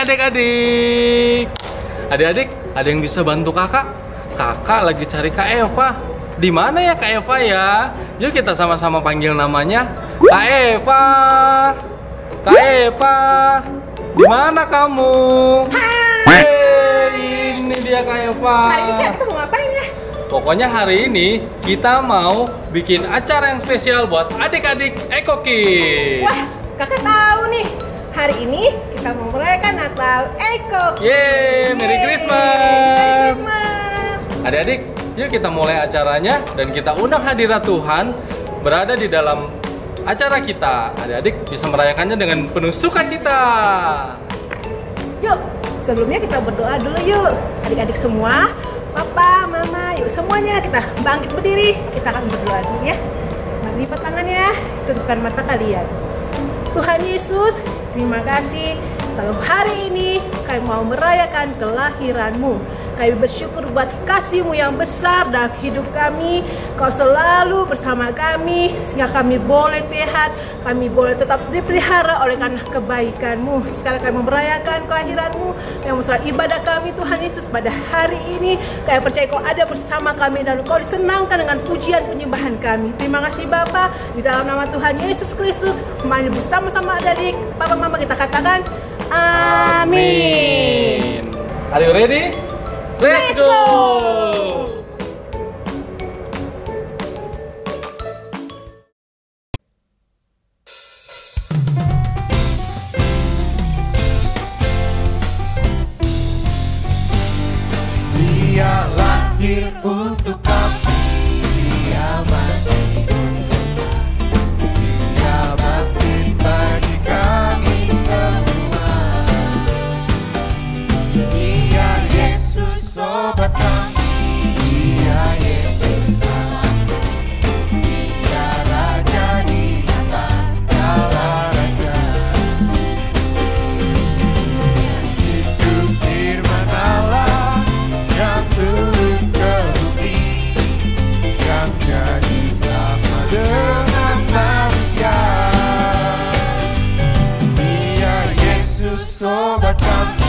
adik-adik. Adik-adik, ada yang bisa bantu kakak? Kakak lagi cari Kak Eva. Di mana ya Kak Eva ya? Yuk kita sama-sama panggil namanya. Kak Eva. Kak Eva. Di mana kamu? Hei, ini dia Kak Eva. Hari ini kita mau ngapain ya? Pokoknya hari ini kita mau bikin acara yang spesial buat adik-adik Eko Kids. Wah, kakak tahu nih. Hari ini kita mau merayakan Natal Eko. Yeay, Merry Yeay, Christmas. Merry Christmas. Adik-adik, yuk kita mulai acaranya dan kita undang hadirat Tuhan berada di dalam acara kita. Adik-adik bisa merayakannya dengan penuh sukacita. Yuk, sebelumnya kita berdoa dulu yuk. Adik-adik semua, Papa, Mama, yuk semuanya kita bangkit berdiri. Kita akan berdoa dulu ya. Mari lipat tangannya, tutupkan mata kalian. Tuhan Yesus, terima kasih kalau hari ini kami mau merayakan kelahiran-Mu. Kami bersyukur buat kasih-Mu yang besar dalam hidup kami. Kau selalu bersama kami sehingga kami boleh sehat, kami boleh tetap dipelihara oleh karena kebaikan-Mu. Sekarang kami merayakan kelahiran-Mu yang besar ibadah kami Tuhan Yesus pada hari ini. Kami percaya Kau ada bersama kami dan Kau disenangkan dengan pujian penyembahan kami. Terima kasih Bapa, di dalam nama Tuhan Yesus Kristus. Mari bersama-sama adik, Papa Mama kita katakan amin. Are you ready? Let's go! Dia lahir untuk kami, Dia mati untuk kami, Dia bangkit bagi kami semua. Dia Yesus sobat kami, Dia Yesus anakku, Dia Raja di atas segala raja. Itu firman Allah yang turun ke bumi, yang jadi sama dengan manusia. Dia Yesus sobat kami,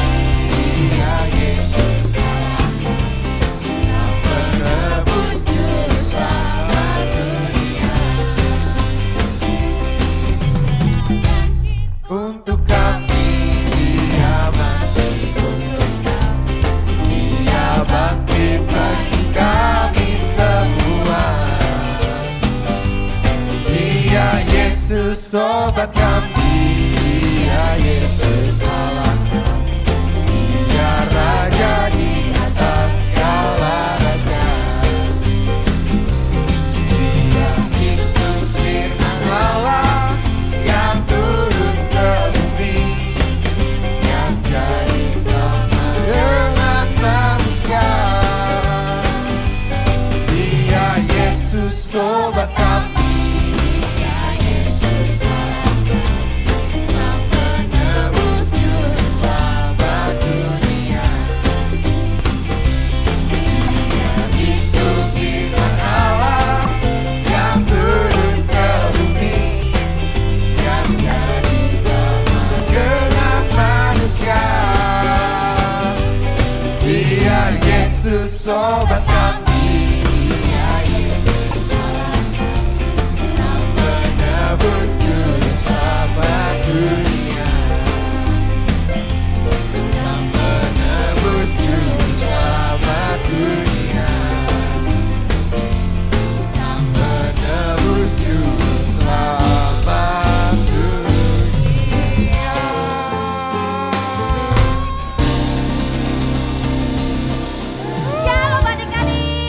Dia Yesus anakku, yang menebus juru selamat dunia. Untuk kami Dia mati, untuk kami Dia bangkit bagi kami semua. Dia Yesus sobat kami, Dia Yesus Allah kami, Dia Raja di atas segala raja. Dia itu firman Allah yang turun ke bumi, yang jadi sama dengan manusia. Dia Yesus sobat kami, Dia Yesus anakku, Sang penebus juru selamat dunia. Dia itu firman Allah yang turun ke bumi, yang jadi sama dengan manusia. Dia Yesus sobat kami, Dia Yesus anakku, Sang penebus juru selamat dunia. Sang penebus juru selamat dunia. Sang penebus juru selamat dunia. Shalom adik-adik.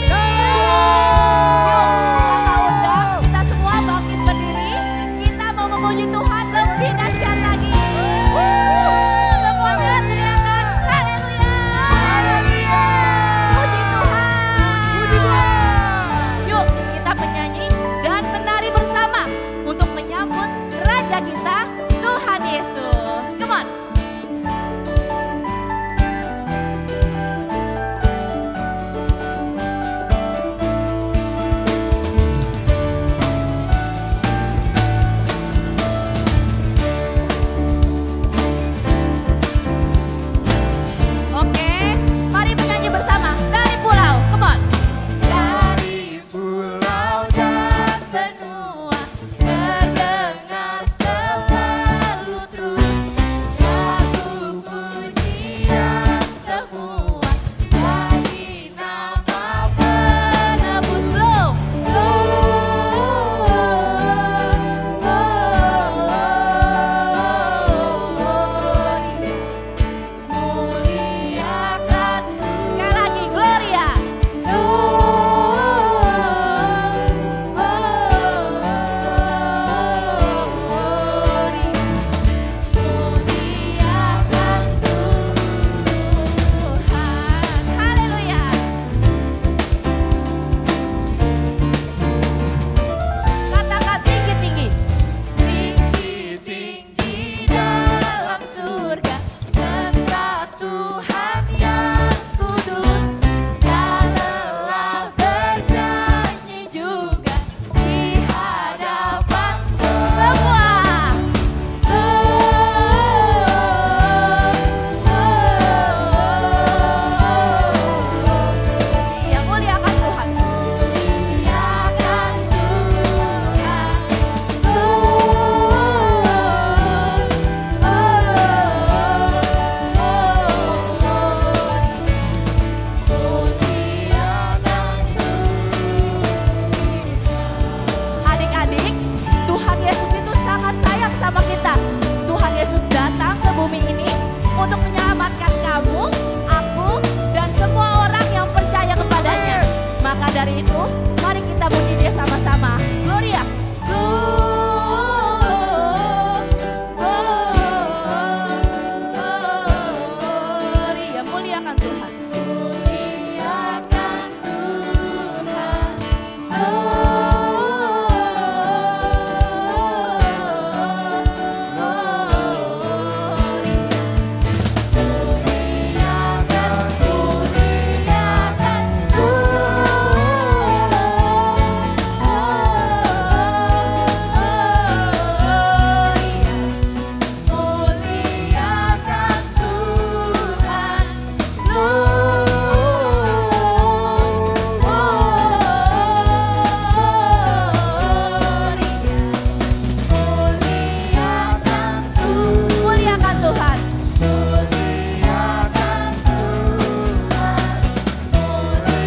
Tuhan.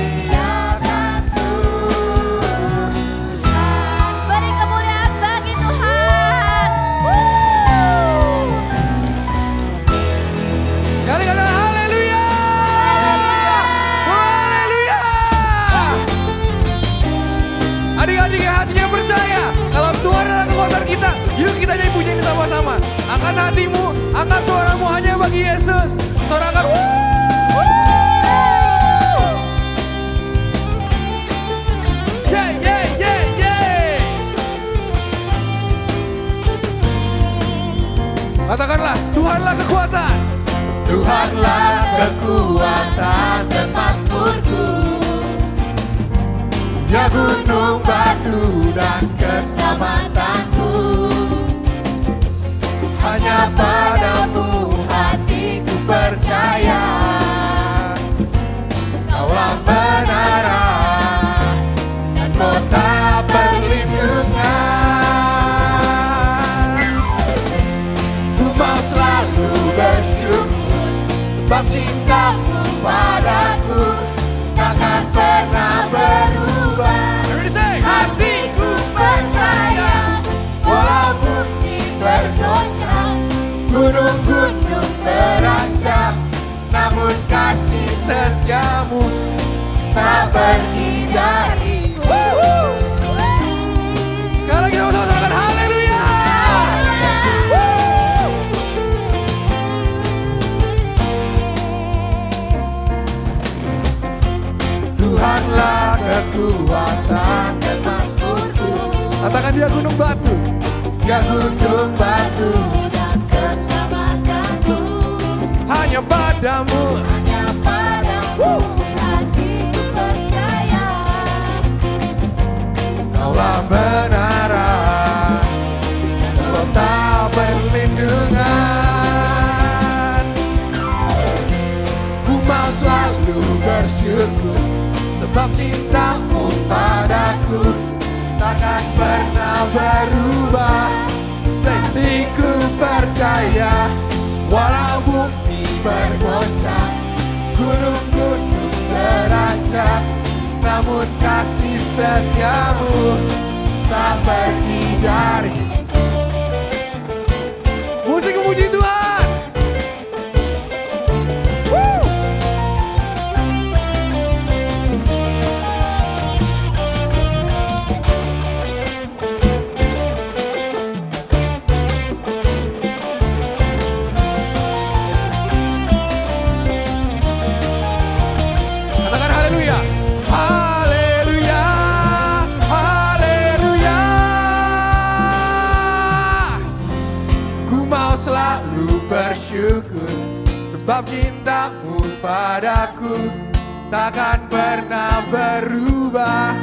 Muliakan Tuhan. Beri kemuliaan bagi Tuhan. Sekali katakan haleluya. Haleluya. Adik-adik yang hatinya percaya kalau Tuhan adalah kekuatan kita, yuk kita nyanyi puji ini sama-sama. Angkat hatimu, angkat suaramu hanya bagi Yesus. Sorakan. Yeah, yeah, yeah, yeah. Katakanlah, Tuhanlah kekuatan. Tuhanlah kekuatan dan mazmurku, ya gunung batu dan keselamatanku. Hanya padamu hatiku percaya, Kaulah benaran dan kota perlindungan. Ku mau selalu bersyukur sebab cintamu padaku takkan pernah berubah. Hatiku percaya walau bumi bergoncang, gunung-gunung beranjak, namun kasih setiamu tak pergi dariku. Sekali lagi sama-sama katakan haleluya. Tuhanlah kekuatan dan mazmurku, Katakan dia gunung batu. ya gunung batu dan keselamatanku. Hanya padamu. Hanya padamu hatiku percaya, Kaulah benaran dan kota perlindungan. Ku mau selalu bersyukur sebab cintamu padaku takkan pernah berubah. Hatiku percaya walau bumi bergoncang, gunung-gunung beranjak, namun kasih setiamu tak pergi dari. Musik memuji Tuhan. Katakan haleluya. Haleluya. Haleluya. Ku mau selalu bersyukur sebab cintamu padaku takkan pernah berubah.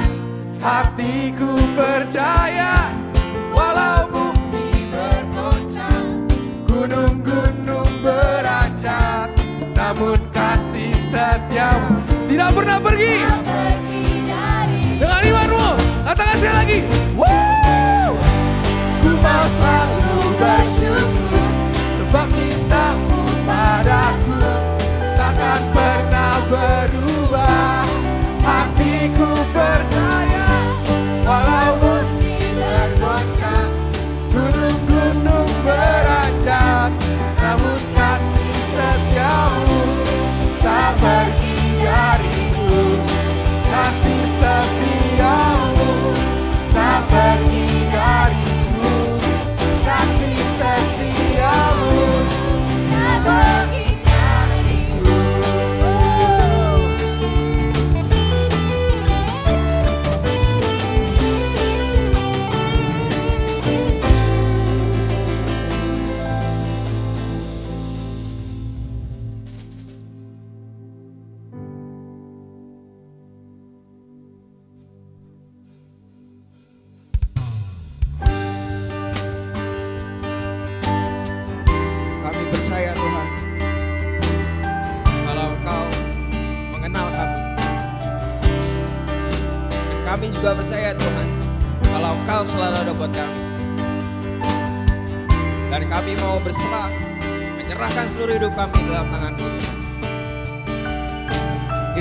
Hatiku percaya walau bumi bergoncang, gunung-gunung beranjak, namun kasih setiamu Tidak pernah pergi. tak pergi dari. Dengan imanmu. Katakan sekali lagi. Ku mau selalu bersyukur sebab cintamu padaku takkan pernah berubah. Hatiku percaya walau bumi bergoncang, gunung-gunung beranjak, namun kasih setiamu tak pergi dariku. Kasih setiamu tak pergi dariku. Kasih setiamu tak pergi dariku. Kami juga percaya Tuhan, kalau Engkau selalu ada buat kami. Dan kami mau berserah, menyerahkan seluruh hidup kami dalam tangan-Mu.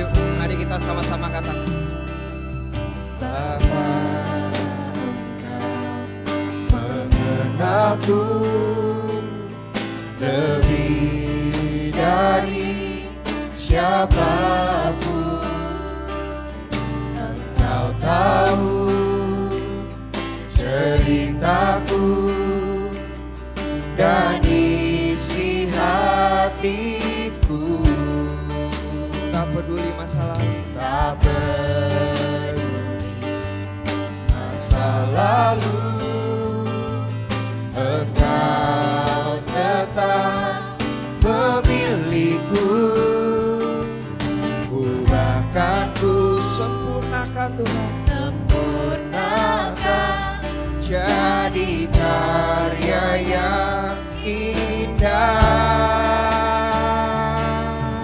Yuk, mari kita sama-sama katakan. Bapa, Engkau mengenalku lebih dari siapapun. Engkau tahu ceritaku dan isi hatiku. Tak peduli masa lalu, tak peduli masa lalu, Engkau tetap memiliku. Ubahkan ku, sempurnakan Tuhan, sempurnakan, jadi karya yang indah.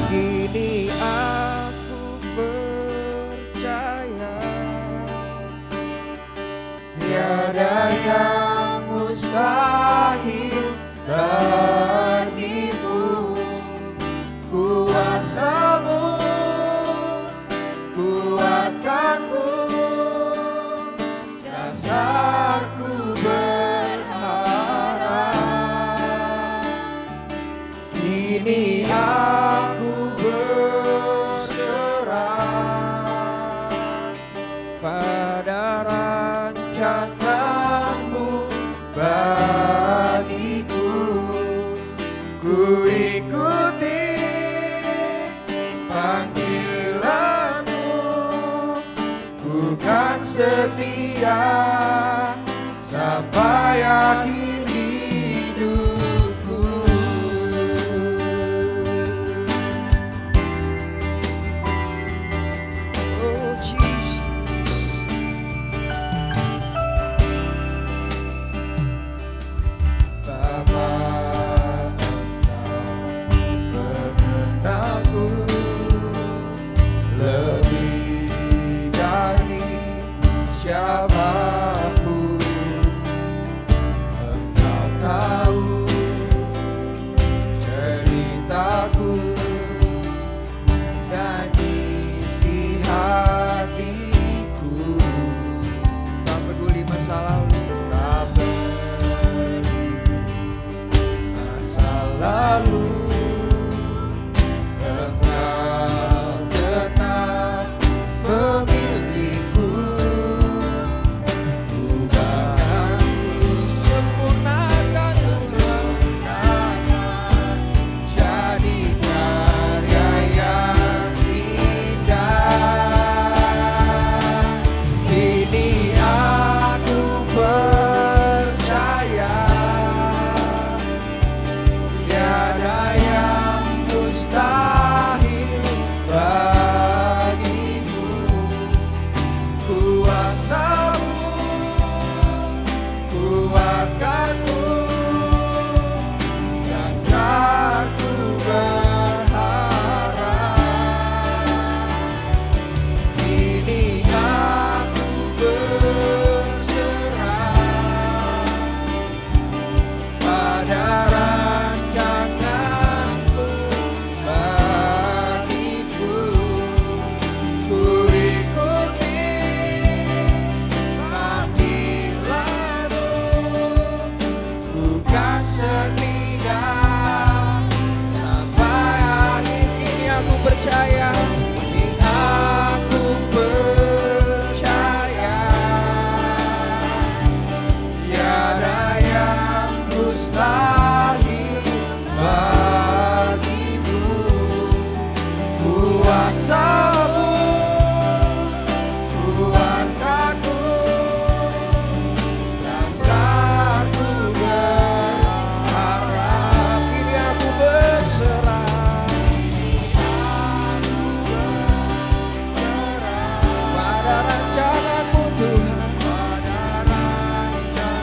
Kini aku percaya tiada yang mustahil bagimu. Kuasa-Mu kuatkanku, dasarku berharap. Kini aku berserah pada rancangan-Mu bagiku. Ku ikuti panggilan-Mu, ku kan setia sampai akhir hidupku. Oh Jesus, Bapa, Engkau mengenalku lebih dari siapapun. Engkau tahu ceritaku dan isi hatiku. Tak peduli masa lalu, tak peduli masa lalu, Engkau tetap memiliku. Ubahkanku, sempurnakan Tuhan, jadi karya yang indah. Kini aku percaya tiada yang mustahil bagimu. Kuasa-Mu kuatkanku, dasarku berharap. Kini aku berserah pada rancangan-Mu bagiku. Ku ikuti panggilan-Mu, ku kan setia sampai akhir. Kini aku percaya, kini aku percaya tiada yang mustahil bagimu. Kuasa-Mu kuatkanku, dasarku berharap. Kini aku berserah pada rancangan-Mu Tuhan,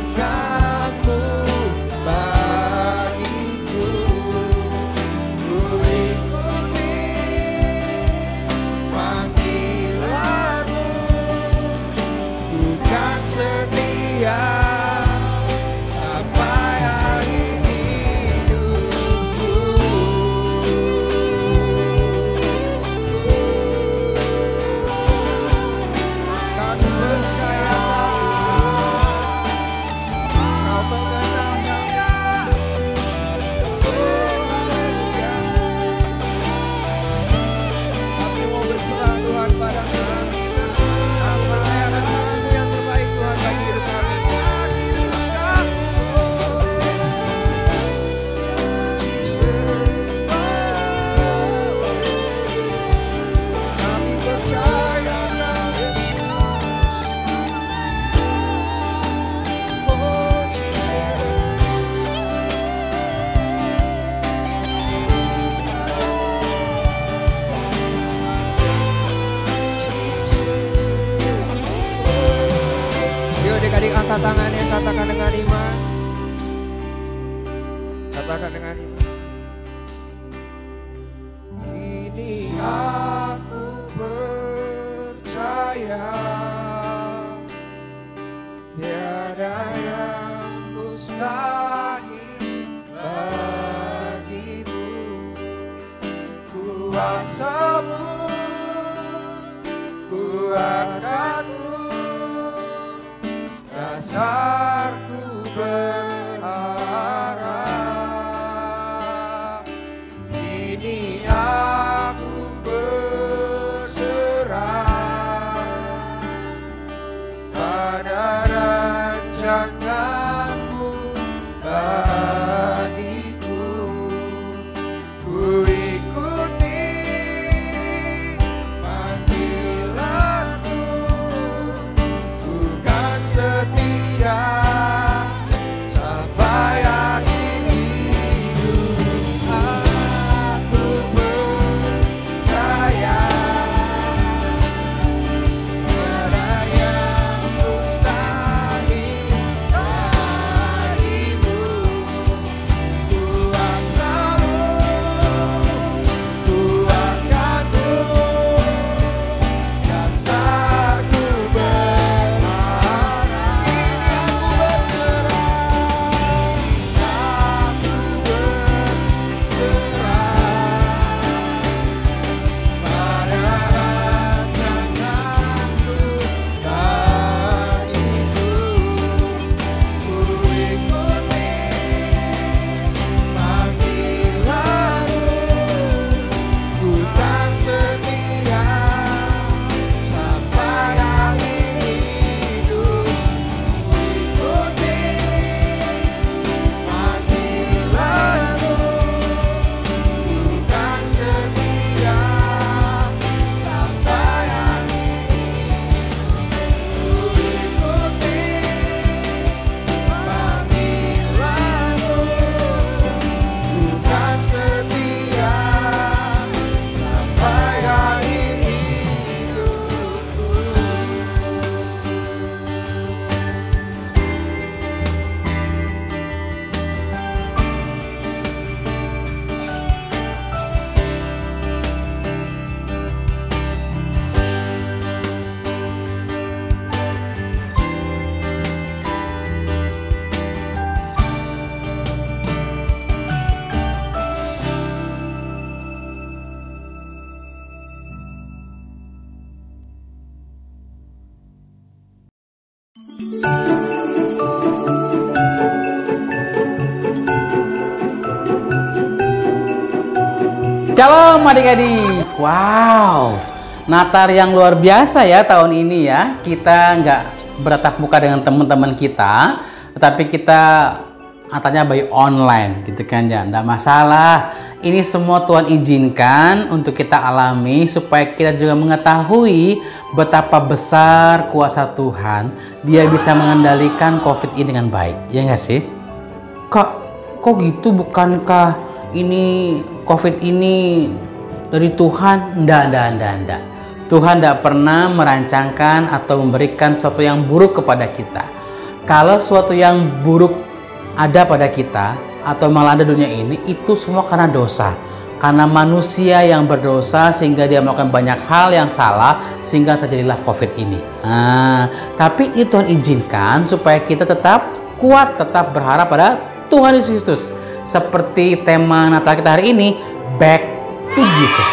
rancangan-Mu bagiku. Ku ikuti Lipat tangannya, katakan dengan iman. Katakan dengan iman. Kini aku percaya tiada yang mustahil bagimu. Kuasamu kuatkanku, dasarku berharap. Kini aku berserah pada rancanganmu bagiku. Ku ikuti panggilanmu, bukan setia sampai akhir hidup. Aku percaya tiada yang mustahil bagimu. Kuasamu kuatkanku, dasarku berharap. Kini aku berserah, aku berserah pada rancanganmu bagiku. Ku ikuti panggilanmu, bukan setia sampai akhir hidup. Ku ikuti panggilanmu, bukan setia sampai akhir hidup. Ku ikuti panggilanmu, bukan setia sampai akhir hidupku. Shalom adik-adik. Wow, Natal yang luar biasa ya tahun ini ya. Kita nggak bertatap muka dengan teman-teman kita, tetapi kita Natalnya by online gitu kan ya. Nggak masalah. Ini semua Tuhan izinkan untuk kita alami supaya kita juga mengetahui betapa besar kuasa Tuhan. Dia bisa mengendalikan COVID ini dengan baik. Ya nggak sih? Kok gitu, bukankah ini COVID ini dari Tuhan? Nggak. Tuhan tidak pernah merancangkan atau memberikan sesuatu yang buruk kepada kita. Kalau sesuatu yang buruk ada pada kita atau melanda dunia ini, itu semua karena dosa. Karena manusia yang berdosa sehingga dia melakukan banyak hal yang salah sehingga terjadilah COVID ini. Tapi itu Tuhan izinkan supaya kita tetap kuat, tetap berharap pada Tuhan Yesus Kristus. Seperti tema Natal kita hari ini, Back to Jesus.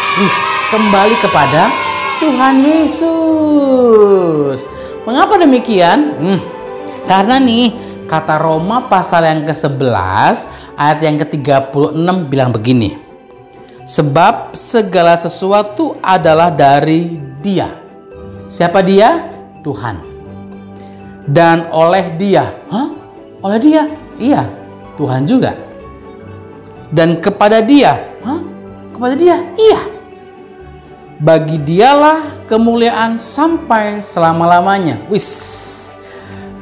Kembali kepada Tuhan Yesus. Mengapa demikian? Karena nih, kata Roma pasal yang ke-11 ayat yang ke-36 bilang begini. Sebab segala sesuatu adalah dari Dia. Siapa Dia? Tuhan. Dan oleh Dia. Oleh Dia? Iya, Tuhan juga. Dan kepada Dia. Kepada Dia? Iya. Bagi Dialah kemuliaan sampai selama-lamanya.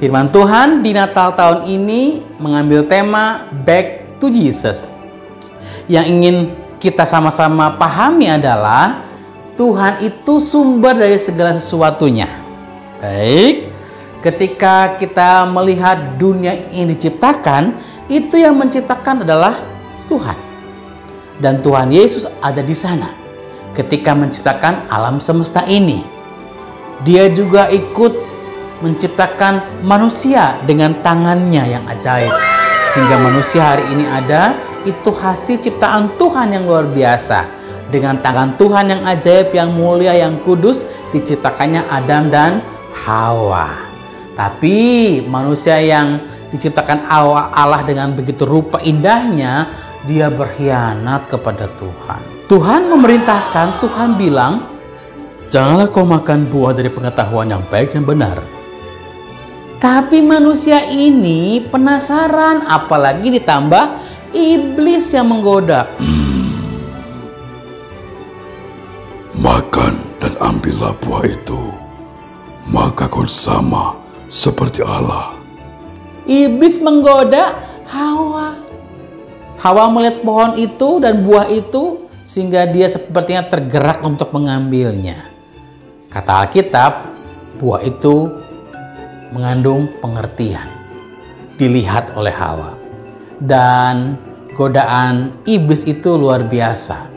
Firman Tuhan di Natal tahun ini mengambil tema Back to Jesus. Yang ingin kita sama-sama pahami adalah Tuhan itu sumber dari segala sesuatunya. Baik. Ketika kita melihat dunia ini diciptakan, itu yang menciptakan adalah Tuhan. Dan Tuhan Yesus ada di sana ketika menciptakan alam semesta ini. Dia juga ikut menciptakan manusia dengan tangannya yang ajaib. Sehingga manusia hari ini ada, itu hasil ciptaan Tuhan yang luar biasa. Dengan tangan Tuhan yang ajaib, yang mulia, yang kudus, diciptakannya Adam dan Hawa. Tapi manusia yang diciptakan Allah dengan begitu rupa indahnya, dia berkhianat kepada Tuhan. Tuhan memerintahkan, Tuhan bilang, janganlah kau makan buah dari pengetahuan yang baik dan benar. Tapi manusia ini penasaran, apalagi ditambah iblis yang menggoda. Makan dan ambillah buah itu, maka kau sama seperti Allah. Iblis menggoda Hawa. Hawa melihat pohon itu dan buah itu, sehingga dia sepertinya tergerak untuk mengambilnya. Kata Alkitab, buah itu mengandung pengertian, dilihat oleh Hawa. Dan godaan iblis itu luar biasa.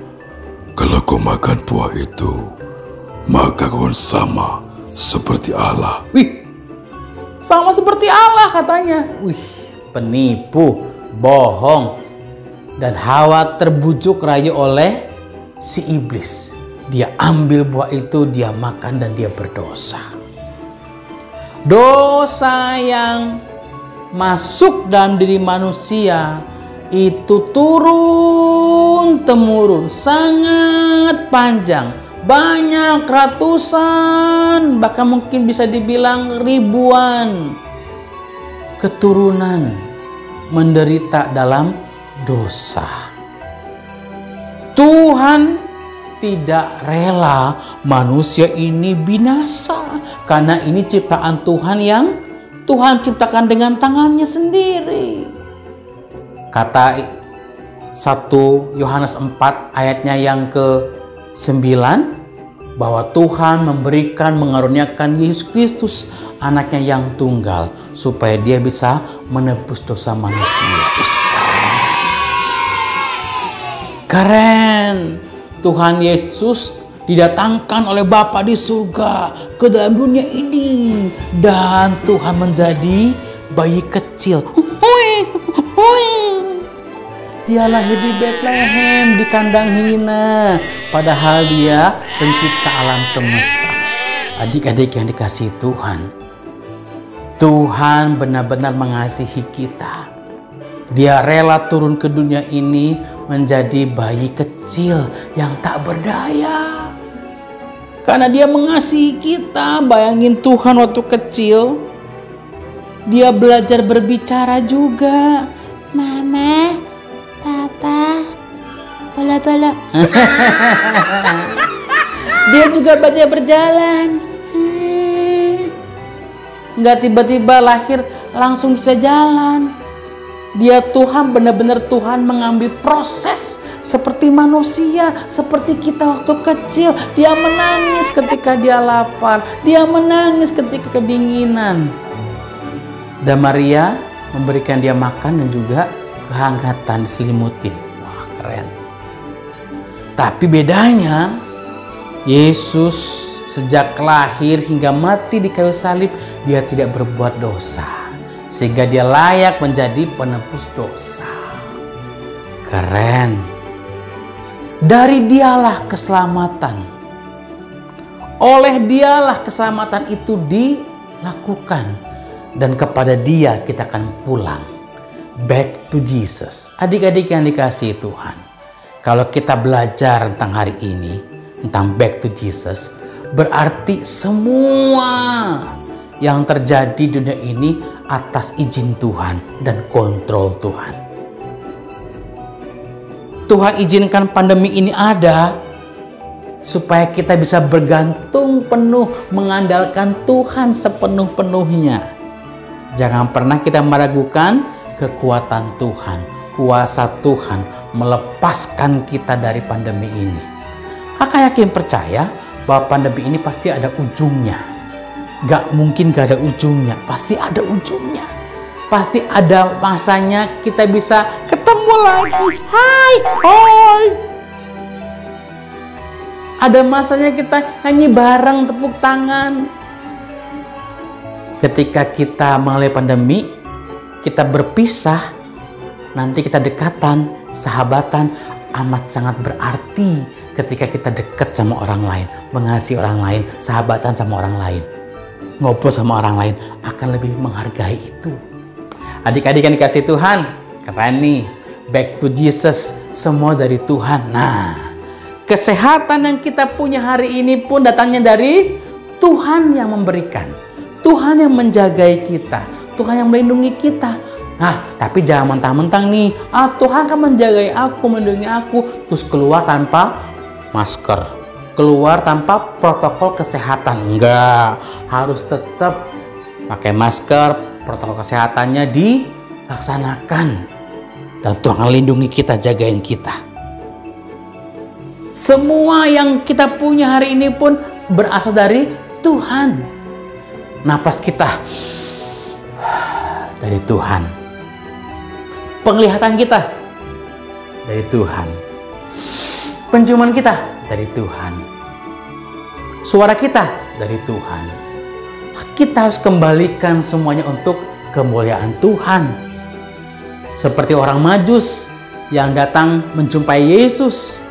Kalau kau makan buah itu, maka kau sama seperti Allah. Wih, sama seperti Allah katanya. Wih, penipu, bohong. Dan Hawa terbujuk rayu oleh si iblis. Dia ambil buah itu, dia makan dan dia berdosa. Dosa yang masuk dalam diri manusia itu turun temurun, sangat panjang. Banyak, ratusan, bahkan mungkin bisa dibilang ribuan keturunan menderita dalam dosa. Tuhan tidak rela manusia ini binasa, karena ini ciptaan Tuhan yang Tuhan ciptakan dengan tangannya sendiri. Kata 1 Yohanes 4 ayatnya yang ke-9, bahwa Tuhan memberikan, mengaruniakan Yesus Kristus, anaknya yang tunggal, supaya dia bisa menebus dosa manusia. Keren. Tuhan Yesus didatangkan oleh Bapa di surga ke dalam dunia ini, dan Tuhan menjadi bayi kecil. Dia lahir di Bethlehem, di kandang hina, padahal dia pencipta alam semesta. Adik-adik yang dikasihi Tuhan, Tuhan benar-benar mengasihi kita. Dia rela turun ke dunia ini menjadi bayi kecil yang tak berdaya. Karena dia mengasihi kita. Bayangin Tuhan waktu kecil, dia belajar berbicara juga. Mama, Papa, bala-bala. Dia juga belajar berjalan. Nggak tiba-tiba lahir langsung bisa jalan. Dia Tuhan, benar-benar Tuhan mengambil proses seperti manusia, seperti kita waktu kecil. Dia menangis ketika dia lapar, dia menangis ketika kedinginan. Dan Maria memberikan dia makan dan juga kehangatan, diselimutin. Wah, keren. Tapi bedanya, Yesus sejak lahir hingga mati di kayu salib, dia tidak berbuat dosa, sehingga dia layak menjadi penebus dosa. Keren. Dari dialah keselamatan. Oleh dialah keselamatan itu dilakukan. Dan kepada dia kita akan pulang. Back to Jesus. Adik-adik yang dikasihi Tuhan, kalau kita belajar tentang hari ini, tentang back to Jesus, berarti semua yang terjadi di dunia ini atas izin Tuhan dan kontrol Tuhan. Tuhan izinkan pandemi ini ada supaya kita bisa bergantung penuh, mengandalkan Tuhan sepenuh-penuhnya. Jangan pernah kita meragukan kekuatan Tuhan, kuasa Tuhan melepaskan kita dari pandemi ini. Kakak yakin percaya bahwa pandemi ini pasti ada ujungnya. gak mungkin gak ada ujungnya. Pasti ada ujungnya. Pasti ada masanya kita bisa ketemu lagi. Hai. Ada masanya kita nyanyi bareng, tepuk tangan. Ketika kita mengalami pandemi, kita berpisah, nanti kita dekatan, sahabatan, amat sangat berarti ketika kita dekat sama orang lain, mengasihi orang lain, sahabatan sama orang lain, ngobrol sama orang lain, akan lebih menghargai itu. Adik-adik yang dikasih Tuhan, keren nih, back to Jesus, semua dari Tuhan. Nah, kesehatan yang kita punya hari ini pun datangnya dari Tuhan yang memberikan, Tuhan yang menjagai kita, Tuhan yang melindungi kita. Nah, tapi jangan mentang-mentang nih, Tuhan kan menjagai aku, melindungi aku, terus keluar tanpa masker, keluar tanpa protokol kesehatan. Enggak, harus tetap pakai masker, protokol kesehatannya dilaksanakan. Dan Tuhan lindungi kita, jagain kita. Semua yang kita punya hari ini pun berasal dari Tuhan. Napas kita dari Tuhan. Penglihatan kita dari Tuhan. Penciuman kita dari Tuhan. Suara kita dari Tuhan. Kita harus kembalikan semuanya untuk kemuliaan Tuhan. Seperti orang Majus yang datang menjumpai Yesus.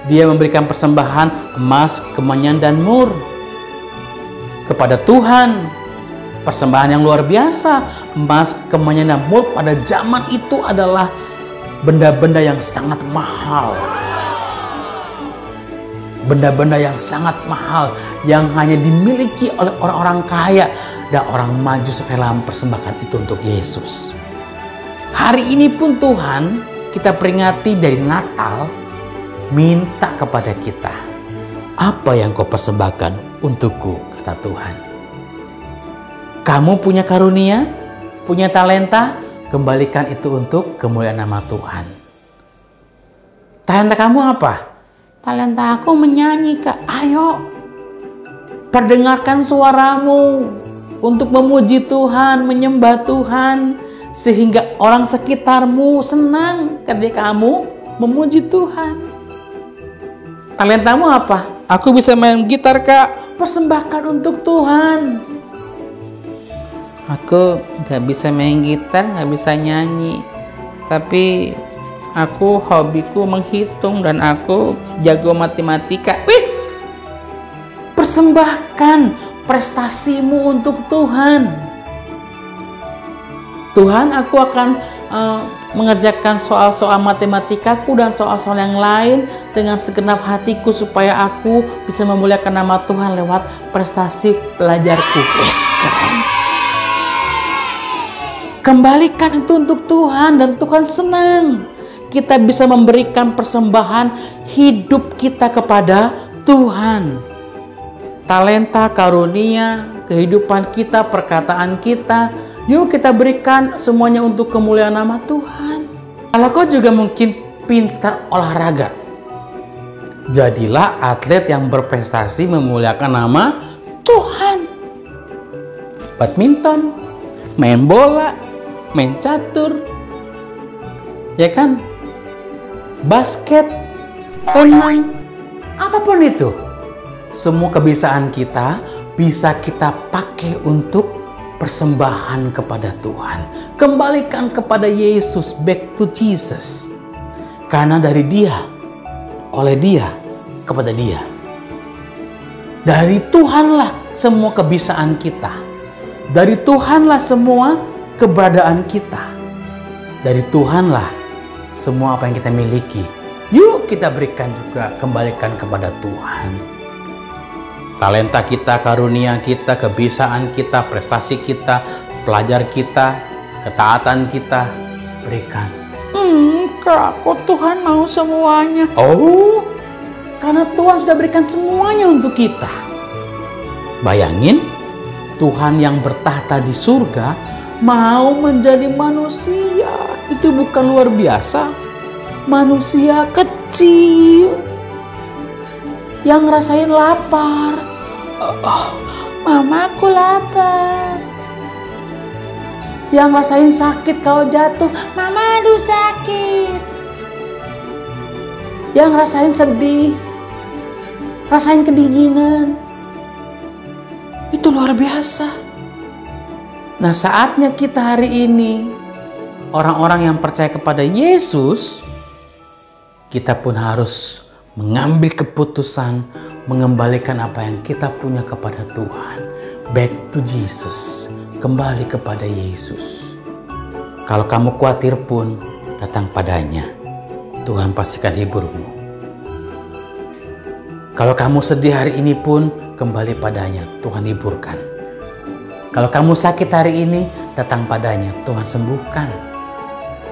Dia memberikan persembahan emas, kemenyan, dan mur kepada Tuhan. Persembahan yang luar biasa. Emas, kemenyan, dan mur pada zaman itu adalah benda-benda yang sangat mahal. Benda-benda yang sangat mahal yang hanya dimiliki oleh orang-orang kaya, dan orang Majus rela mempersembahkan itu untuk Yesus. Hari ini pun Tuhan kita peringati dari Natal, minta kepada kita, apa yang kau persembahkan untukku, kata Tuhan. Kamu punya karunia, punya talenta, kembalikan itu untuk kemuliaan nama Tuhan. Talenta kamu apa? Talenta aku menyanyi, Kak. Ayo, perdengarkan suaramu untuk memuji Tuhan, menyembah Tuhan, sehingga orang sekitarmu senang ketika kamu memuji Tuhan. Talentamu apa? Aku bisa main gitar, Kak. Persembahkan untuk Tuhan. Aku gak bisa main gitar, gak bisa nyanyi, tapi aku hobiku menghitung dan aku jago matematika. Wis! Persembahkan prestasimu untuk Tuhan. Tuhan, aku akan mengerjakan soal-soal matematikaku dan soal-soal yang lain dengan segenap hatiku supaya aku bisa memuliakan nama Tuhan lewat prestasi belajarku. Wis, keren. Kembalikan itu untuk Tuhan dan Tuhan senang. Kita bisa memberikan persembahan hidup kita kepada Tuhan. Talenta, karunia, kehidupan kita, perkataan kita, yuk kita berikan semuanya untuk kemuliaan nama Tuhan. Kalau kau juga mungkin pintar olahraga, jadilah atlet yang berprestasi memuliakan nama Tuhan. Badminton, main bola, main catur, ya kan? Basket, renang, apapun itu. Semua kebiasaan kita bisa kita pakai untuk persembahan kepada Tuhan. Kembalikan kepada Yesus, back to Jesus. Karena dari Dia, oleh Dia, kepada Dia. Dari Tuhanlah semua kebiasaan kita. Dari Tuhanlah semua keberadaan kita. Dari Tuhanlah semua apa yang kita miliki. Yuk kita berikan juga, kembalikan kepada Tuhan. Talenta kita, karunia kita, kebiasaan kita, prestasi kita, pelajar kita, ketaatan kita, berikan. Kak, kok Tuhan mau semuanya? Oh, karena Tuhan sudah berikan semuanya untuk kita. Bayangin, Tuhan yang bertahta di surga mau menjadi manusia. Itu bukan luar biasa. Manusia kecil yang ngerasain lapar, Mama, aku lapar. Yang rasain sakit kalau jatuh, Mama, aduh sakit. Yang rasain sedih, rasain kedinginan. Itu luar biasa. Nah, saatnya kita hari ini, orang-orang yang percaya kepada Yesus, kita pun harus mengambil keputusan, mengembalikan apa yang kita punya kepada Tuhan. Back to Jesus, kembali kepada Yesus. Kalau kamu khawatir pun, datang padanya. Tuhan pasti akan hiburmu. Kalau kamu sedih hari ini pun, kembali padanya, Tuhan hiburkan. Kalau kamu sakit hari ini, datang padanya, Tuhan sembuhkan.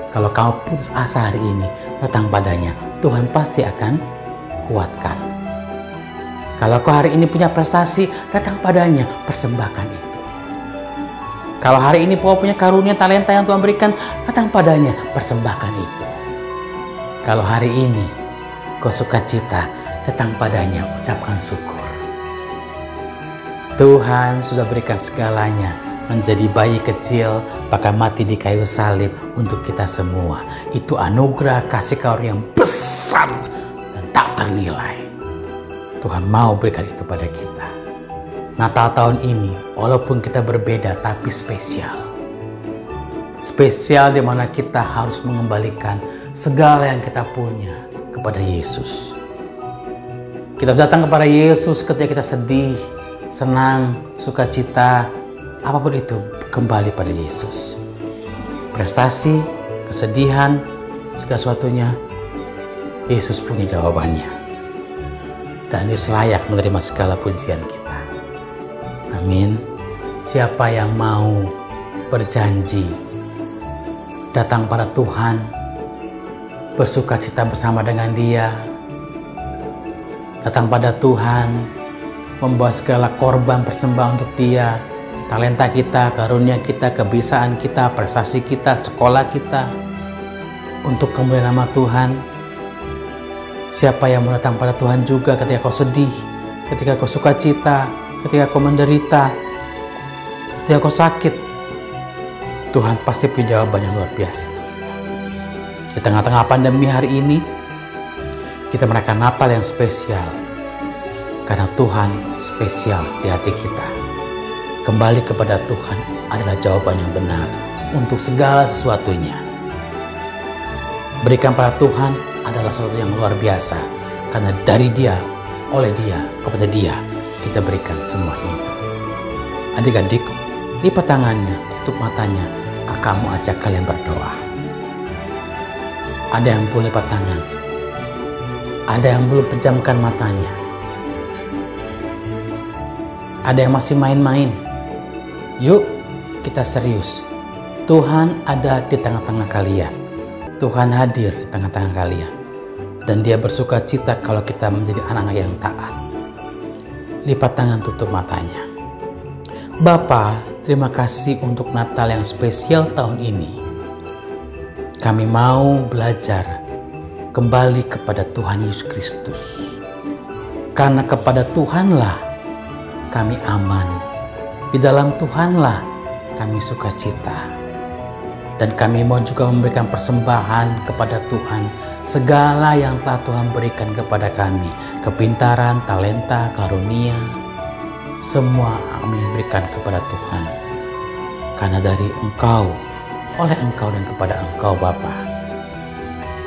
Kalau kamu putus asa hari ini, datang padanya, Tuhan pasti akan kuatkan. Kalau kau hari ini punya prestasi, datang padanya, persembahkan itu. Kalau hari ini kau punya karunia talenta yang Tuhan berikan, datang padanya, persembahkan itu. Kalau hari ini kau sukacita, datang padanya, ucapkan syukur. Tuhan sudah berikan segalanya, menjadi bayi kecil, bahkan mati di kayu salib untuk kita semua. Itu anugerah kasih karunia yang besar dan tak ternilai. Tuhan mau berikan itu pada kita. Natal tahun ini, walaupun kita berbeda, tapi spesial. Spesial di mana kita harus mengembalikan segala yang kita punya kepada Yesus. Kita datang kepada Yesus ketika kita sedih, senang, sukacita, apapun itu, kembali pada Yesus. Prestasi, kesedihan, segala sesuatunya, Yesus punya jawabannya. Dan Yesus layak menerima segala pujian kita. Amin. Siapa yang mau berjanji datang pada Tuhan, bersukacita bersama dengan Dia, datang pada Tuhan, membawa segala korban persembahan untuk Dia, talenta kita, karunia kita, kebiasaan kita, prestasi kita, sekolah kita, untuk kemuliaan nama Tuhan. Siapa yang mau datang pada Tuhan juga ketika kau sedih, ketika kau sukacita, ketika kau menderita, ketika kau sakit, Tuhan pasti punya jawaban yang luar biasa untuk kita. Di tengah-tengah pandemi hari ini, kita merayakan Natal yang spesial. Karena Tuhan spesial di hati kita. Kembali kepada Tuhan adalah jawaban yang benar untuk segala sesuatunya. Berikan pada Tuhan adalah sesuatu yang luar biasa. Karena dari Dia, oleh Dia, kepada Dia, kita berikan semua itu. Adik-adik, lipat tangannya, tutup matanya, kamu ajak kalian berdoa. Ada yang belum lipat tangan. Ada yang belum pejamkan matanya. Ada yang masih main-main. Yuk kita serius. Tuhan ada di tengah-tengah kalian. Tuhan hadir di tengah-tengah kalian. Dan Dia bersuka cita kalau kita menjadi anak-anak yang taat. Lipat tangan, tutup matanya. Bapa, terima kasih untuk Natal yang spesial tahun ini. Kami mau belajar kembali kepada Tuhan Yesus Kristus. Karena kepada Tuhanlah kami aman. Di dalam Tuhanlah kami sukacita. Dan kami mau juga memberikan persembahan kepada Tuhan. Segala yang telah Tuhan berikan kepada kami. Kepintaran, talenta, karunia. Semua kami berikan kepada Tuhan. Karena dari Engkau, oleh Engkau dan kepada Engkau Bapa.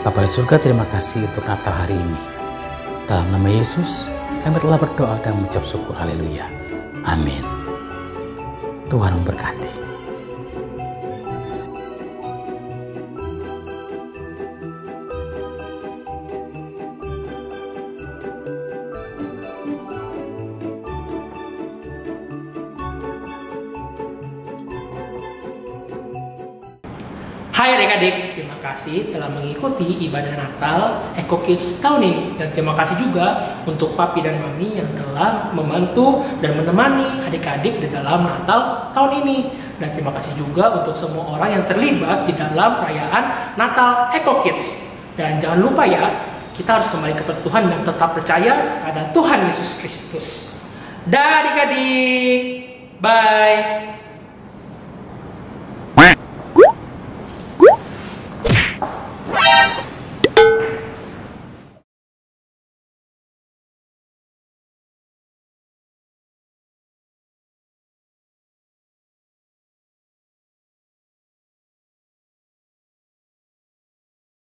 Bapa di surga, terima kasih untuk Natal hari ini. Dalam nama Yesus, kami telah berdoa dan mengucap syukur. Haleluya. Amin. Tuhan memberkati. Hai adik-adik, terima kasih telah mengikuti ibadah Natal Eko Kids tahun ini. Dan terima kasih juga untuk Papi dan Mami yang telah membantu dan menemani adik-adik di dalam Natal tahun ini. Dan terima kasih juga untuk semua orang yang terlibat di dalam perayaan Natal Eko Kids. Dan jangan lupa ya, kita harus kembali kepada Tuhan dan tetap percaya kepada Tuhan Yesus Kristus. Dah adik-adik. Bye.